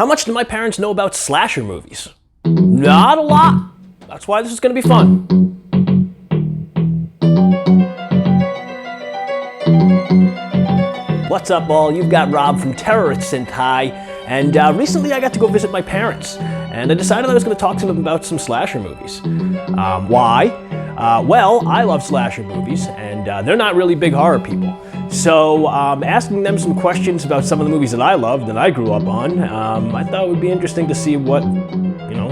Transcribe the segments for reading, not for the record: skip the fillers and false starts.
How much do my parents know about slasher movies? Not a lot. That's why this is going to be fun. What's up, all? You've got Rob from Terror at Synth High, and recently I got to go visit my parents, and I decided I was going to talk to them about some slasher movies. Why? Well, I love slasher movies, and they're not really big horror people. So asking them some questions about some of the movies that I loved and I grew up on, I thought it would be interesting to see what,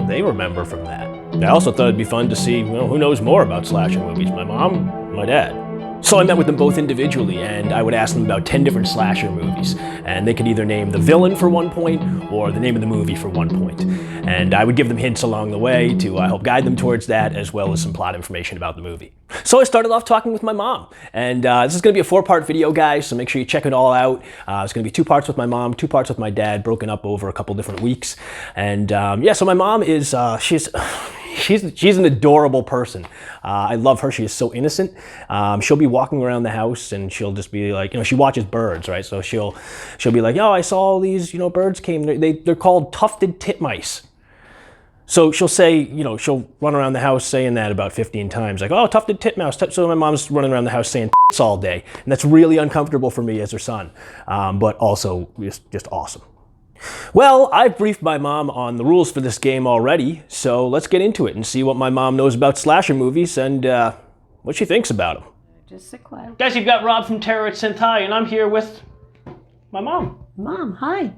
they remember from that. I also thought it'd be fun to see, who knows more about slasher movies, my mom, my dad. So I met with them both individually, and I would ask them about 10 different slasher movies, and they could either name the villain for one point or the name of the movie for one point. And I would give them hints along the way to help guide them towards that, as well as some plot information about the movie. So I started off talking with my mom, and this is going to be a 4-part video, guys, so make sure you check it all out. It's going to be 2 parts with my mom, 2 parts with my dad, broken up over a couple different weeks. And so my mom is, she's an adorable person. I love her. She is so innocent. She'll be walking around the house and she'll just be like, she watches birds, right? So she'll be like, I saw all these, birds came. They're called tufted titmice. So she'll say, she'll run around the house saying that about 15 times, like, tufted titmouse. So my mom's running around the house saying tits all day, and that's really uncomfortable for me as her son, but also just awesome. Well, I've briefed my mom on the rules for this game already, so let's get into it and see what my mom knows about slasher movies and what she thinks about them. Just sit quiet. Guys, you've got Rob from Terror at Synth High, and I'm here with my mom. Mom, hi.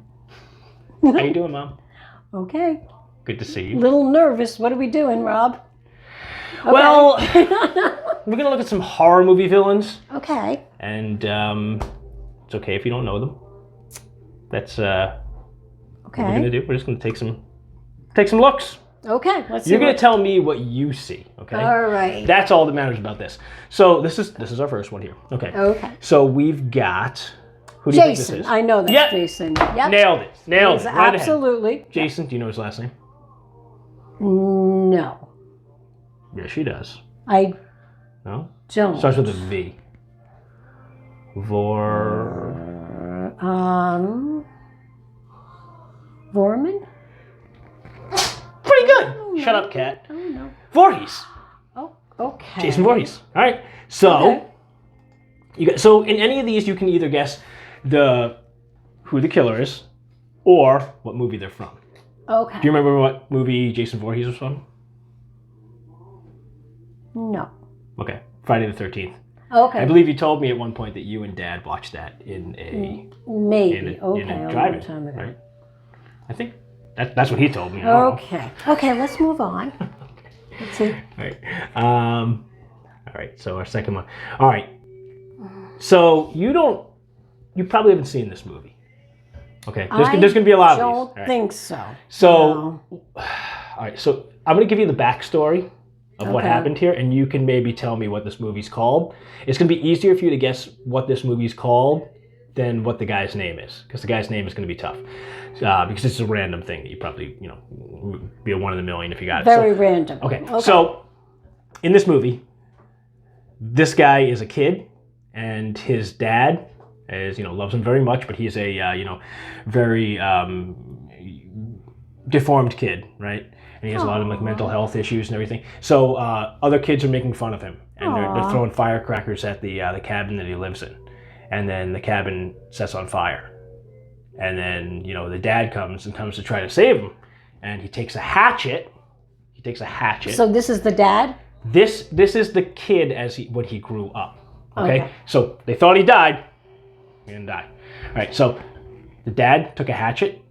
How you doing, Mom? Okay. Good to see you. Little nervous. What are we doing, Rob? Okay. Well, we're going to look at some horror movie villains. Okay. And it's okay if you don't know them. That's okay. what we're going to do. We're just going to take some looks. Okay, let's see. You're going to tell me what you see, okay? All right. That's all that matters about this. So this is our first one here. Okay. Okay. So we've got, who do you think this is? I know that's yep. Jason. Yep. Nailed it. Right absolutely. ahead. Jason, do you know his last name? No. Yeah, she does. I No? don't. Starts with a V. Vorman? Pretty good. Oh, Shut up, cat. Oh, no. Voorhees. Oh, okay. Jason Voorhees. All right. So, so in any of these, you can either guess who the killer is or what movie they're from. Okay. Do you remember what movie Jason Voorhees was from? No. Okay. Friday the 13th. Okay. I believe you told me at one point that you and Dad watched that in a drive-in, right? I think that's what he told me. Okay. Okay, let's move on. Let's see. All right. So our second one. All right. So you probably haven't seen this movie. Okay. There's going to be a lot of these. I don't think so. So, all right. So I'm going to give you the backstory of what happened here, and you can maybe tell me what this movie's called. It's going to be easier for you to guess what this movie's called than what the guy's name is, because the guy's name is going to be tough. Because it's a random thing that you probably, be a 1 in a million if you got it. Very random. Okay. So in this movie, this guy is a kid, and his dad is, loves him very much, but he's a, very deformed kid, right? And he has a lot of mental health issues and everything. So other kids are making fun of him, and they're throwing firecrackers at the cabin that he lives in, and then the cabin sets on fire. And then, the dad comes to try to save him, and he takes a hatchet. So this is the dad? This is the kid when he grew up. Okay? So they thought he died. He didn't die. All right, so the dad took a hatchet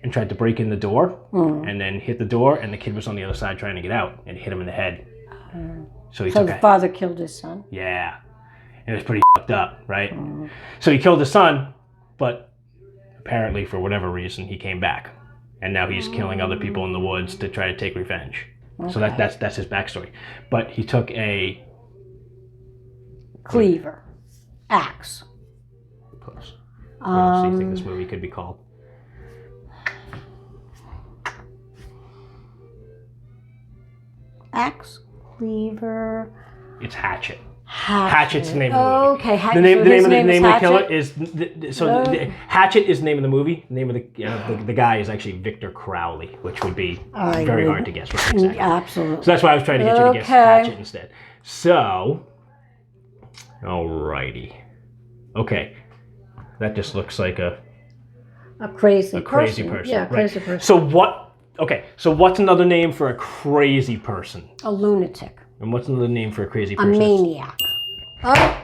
and tried to break in the door, and then hit the door, and the kid was on the other side trying to get out, and hit him in the head. So the father killed his son? Yeah. And it was pretty fucked up, right? So he killed his son, but apparently, for whatever reason, he came back, and now he's killing other people in the woods to try to take revenge. So that's his backstory. But he took a cleaver, axe. Close. What else do you think this movie could be called? Axe, cleaver. It's hatchet. Hatchet's the name of the movie. Okay, The name of the Hatchet? killer is Hatchet is the name of the movie. The name of the guy is actually Victor Crowley, which would be very hard to guess. Right, exactly. Absolutely. So that's why I was trying to get you to guess Hatchet instead. So, alrighty, okay, that just looks like a crazy person. Yeah, right? crazy person. So what? Okay, so what's another name for a crazy person? A lunatic. And what's another name for a crazy A person? maniac. Oh,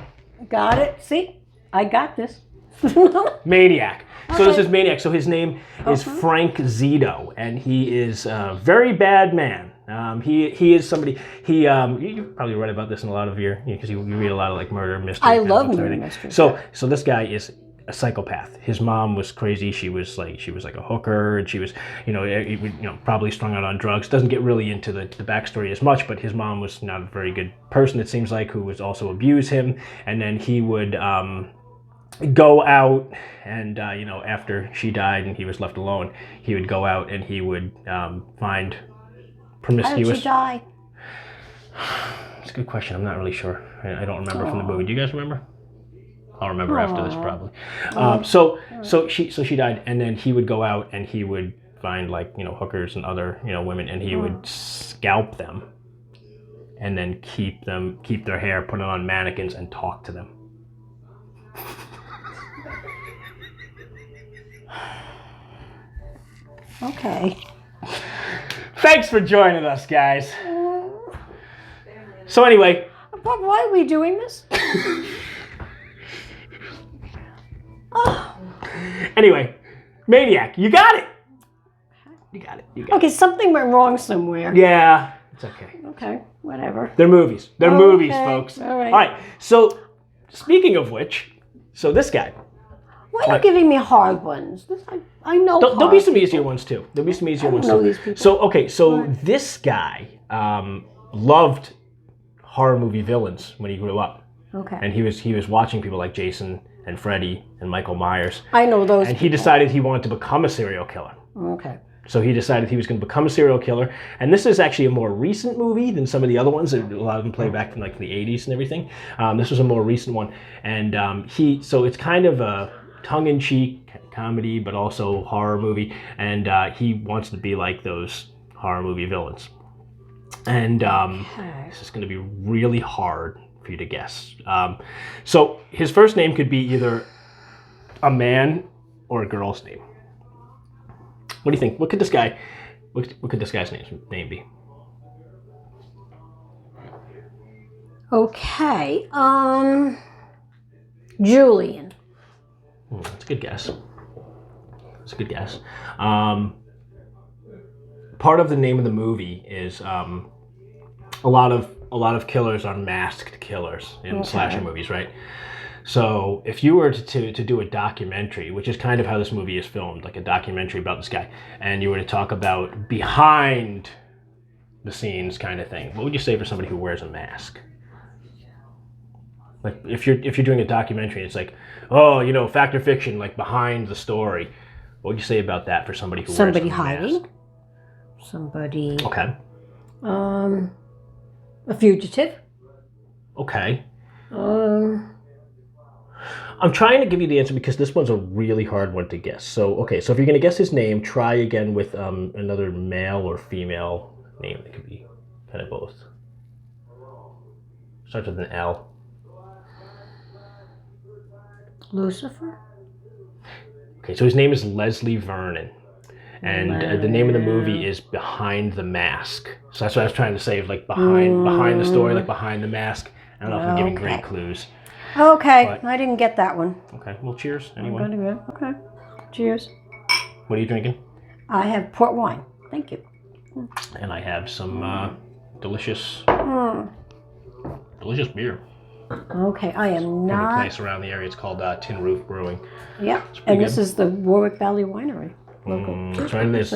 got it. See, I got this. Maniac. So this Okay. is Maniac. So his name is Frank Zito, and he is a very bad man. He is somebody. You probably read about this in a lot of your because you read a lot of like murder mystery. I kind of love books and murder everything. mysteries. So this guy is a psychopath. His mom was crazy. She was like a hooker, and she was probably strung out on drugs. Doesn't get really into the backstory as much, but his mom was not a very good person. It seems like, who was also abuse him, and then he would go out and after she died and he was left alone, he would go out and he would find promiscuous. How did she die? It's a good question. I'm not really sure. I don't remember from the movie. Do you guys remember? I'll remember after this probably. So she died, and then he would go out and he would find hookers and other women, and he would scalp them, and then keep their hair, put it on mannequins, and talk to them. Okay. Thanks for joining us, guys. So anyway, But why are we doing this? Anyway, Maniac, you got it. You got it. Okay, something went wrong somewhere. Yeah, it's okay. Okay, whatever. They're movies. They're movies, folks. All right. All right. So, speaking of which, so this guy. Why are you giving me hard ones? I know. There'll be some easier ones too. There'll be some easier ones know too. these people. So okay, so this guy loved horror movie villains when he grew up, Okay. and he was watching people like Jason and Freddy and Michael Myers, I know those. and he decided he wanted to become a serial killer. Okay. So he decided he was going to become a serial killer, and this is actually a more recent movie than some of the other ones. A lot of them play back from like the 80s and everything. This was a more recent one, and so it's kind of a tongue-in-cheek comedy, but also horror movie, and he wants to be like those horror movie villains. And this is going to be really hard for you to guess. So his first name could be either a man or a girl's name. What do you think? What could this guy's name be? Okay. Julian. That's a good guess. That's a good guess. Part of the name of the movie is a lot of killers are masked killers in slasher movies, right? So if you were to do a documentary, which is kind of how this movie is filmed, like a documentary about this guy, and you were to talk about behind the scenes kind of thing, what would you say for somebody who wears a mask? Like if you're doing a documentary, it's like, oh, fact or fiction, like behind the story. What would you say about that for somebody who wears a mask? Hiding. Somebody. Okay. A fugitive. Okay. I'm trying to give you the answer because this one's a really hard one to guess. So, okay, so if you're going to guess his name, try again with another male or female name. It could be kind of both. Starts with an L. Lucifer. Okay, so his name is Leslie Vernon. And the name of the movie is Behind the Mask. So that's what I was trying to say, like behind the story, like behind the mask. I don't know if I'm giving great clues. Okay, But- I didn't get that one. Okay, well, cheers. Anyone? Okay. Cheers. What are you drinking? I have port wine. Thank you. And I have some delicious beer. Okay, I am From a not. place around the area. It's called Tin Roof Brewing. Yeah, pretty and this good. is the Warwick Valley Winery. Local. That's right, it is.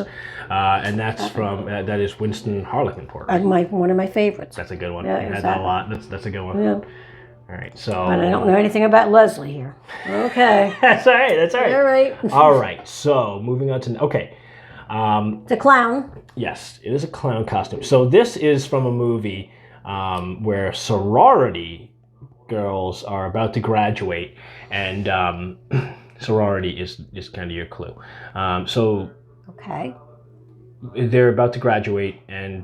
And that's from that is Winston Harlequin Porter. One of my favorites. That's a good one. Yeah, I had that a exactly. lot. That's a good one. Yeah, All right, so. but I don't know anything about Leslie here. Okay. That's all right. That's all right. All right. All right. So moving on to okay. The clown. Yes, it is a clown costume. So this is from a movie where sorority girls are about to graduate, and sorority is kind of your clue. So Okay. they're about to graduate, and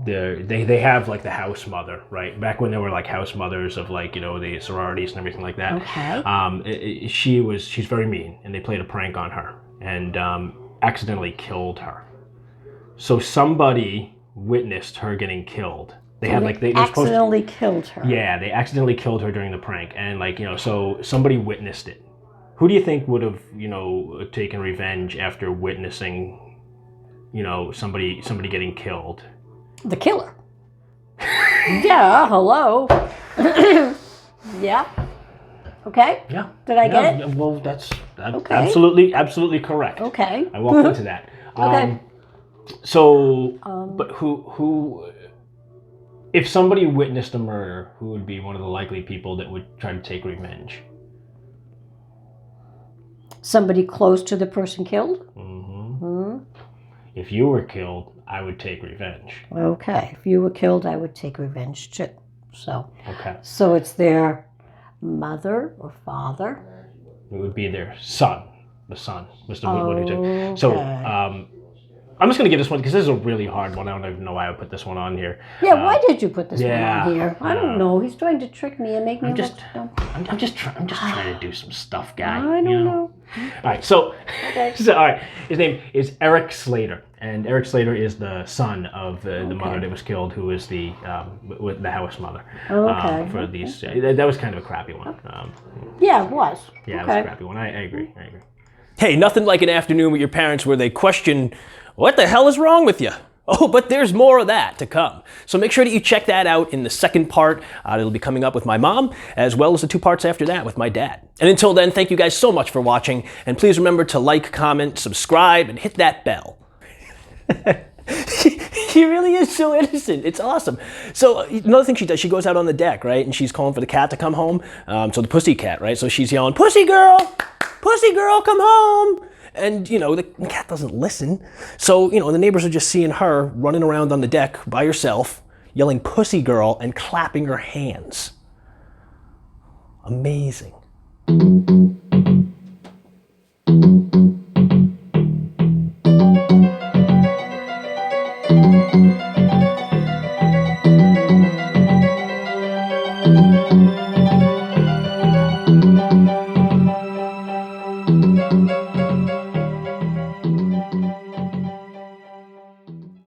they have like the house mother, right? Back when there were like house mothers of like, you know, the sororities and everything like that. Okay. She's very mean, and they played a prank on her and accidentally killed her. So somebody witnessed her getting killed. They had like they were supposed to, accidentally killed her. yeah, they accidentally killed her during the prank, and like, you know, so somebody witnessed it. Who do you think would have, you know, taken revenge after witnessing, you know, somebody getting killed? The killer. Yeah, hello. Yeah. Okay. Yeah. Did I get it? Well, that's Okay. absolutely correct. Okay. I walked into that. Okay. So, but who, if somebody witnessed a murder, who would be one of the likely people that would try to take revenge? Somebody close to the person killed? If you were killed, I would take revenge. Okay. If you were killed, I would take revenge too. So. Okay. So it's their mother or father? It would be their son, the son, Mr. Woodward. Okay. So, I'm just going to give this one, because this is a really hard one. I don't even know why I put this one on here. Yeah, why did you put this one yeah, on here? I don't know. He's trying to trick me and make me look dumb. I'm just trying to do some stuff, guy. I don't know. All right, so, Okay. so all right, his name is Eric Slater, and Eric Slater is the son of the mother that was killed, who is the house mother. Okay. For these, that was kind of a crappy one. Yeah, it was. Yeah, Okay. it was a crappy one. I agree. Hey, nothing like an afternoon with your parents where they question, what the hell is wrong with you? Oh, but there's more of that to come. So make sure that you check that out in the second part. It'll be coming up with my mom, as well as the 2 parts after that with my dad. And until then, thank you guys so much for watching. And please remember to like, comment, subscribe, and hit that bell. He really is so innocent. It's awesome. So another thing she does, she goes out on the deck, right? And she's calling for the cat to come home. So the pussy cat, right? So she's yelling, pussy girl, come home. And, you know, the cat doesn't listen. So, you know, the neighbors are just seeing her running around on the deck by herself, yelling pussy girl and clapping her hands. Amazing.